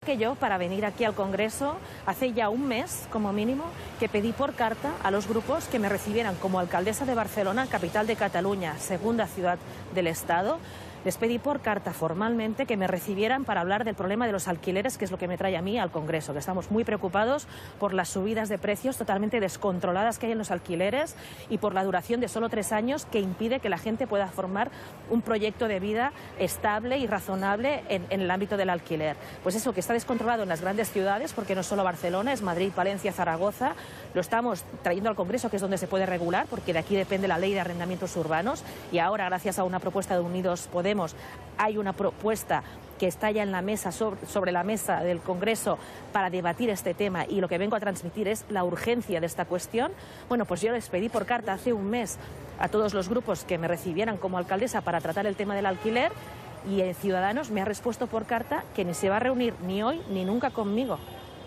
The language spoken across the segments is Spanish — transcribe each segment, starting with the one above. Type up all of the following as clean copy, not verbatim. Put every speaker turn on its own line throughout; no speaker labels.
Que yo, para venir aquí al Congreso, hace ya un mes, como mínimo, que pedí por carta a los grupos que me recibieran como alcaldesa de Barcelona, capital de Cataluña, segunda ciudad del Estado. Les pedí por carta formalmente que me recibieran para hablar del problema de los alquileres, que es lo que me trae a mí al Congreso, que estamos muy preocupados por las subidas de precios totalmente descontroladas que hay en los alquileres y por la duración de solo 3 años que impide que la gente pueda formar un proyecto de vida estable y razonable en el ámbito del alquiler. Pues eso, que está descontrolado en las grandes ciudades, porque no es solo Barcelona, es Madrid, Valencia, Zaragoza. Lo estamos trayendo al Congreso, que es donde se puede regular, porque de aquí depende la ley de arrendamientos urbanos, y ahora, gracias a una propuesta de Unidos Podemos, hay una propuesta que está ya en la mesa, sobre la mesa del Congreso, para debatir este tema, y lo que vengo a transmitir es la urgencia de esta cuestión. Bueno, pues yo les pedí por carta hace un mes a todos los grupos que me recibieran como alcaldesa para tratar el tema del alquiler, y Ciudadanos me ha respuesto por carta que ni se va a reunir ni hoy ni nunca conmigo,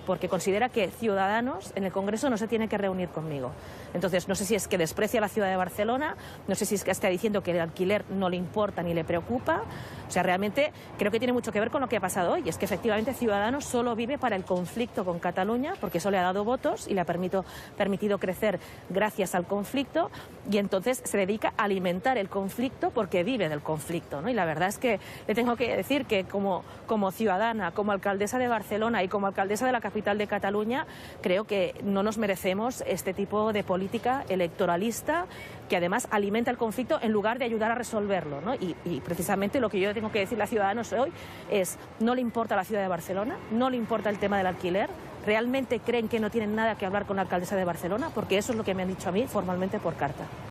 porque considera que Ciudadanos en el Congreso no se tiene que reunir conmigo. Entonces, no sé si es que desprecia a la ciudad de Barcelona, no sé si es que está diciendo que el alquiler no le importa ni le preocupa. O sea, realmente creo que tiene mucho que ver con lo que ha pasado hoy. Es que efectivamente Ciudadanos solo vive para el conflicto con Cataluña, porque eso le ha dado votos y le ha permitido crecer gracias al conflicto, y entonces se dedica a alimentar el conflicto porque vive del conflicto, ¿no? Y la verdad es que le tengo que decir que como ciudadana, como alcaldesa de Barcelona y como alcaldesa de la capital de Cataluña, creo que no nos merecemos este tipo de política electoralista que además alimenta el conflicto en lugar de ayudar a resolverlo, ¿no? Y precisamente lo que yo tengo que decirle a Ciudadanos hoy es: no le importa la ciudad de Barcelona, no le importa el tema del alquiler. ¿Realmente creen que no tienen nada que hablar con la alcaldesa de Barcelona? Porque eso es lo que me han dicho a mí formalmente por carta.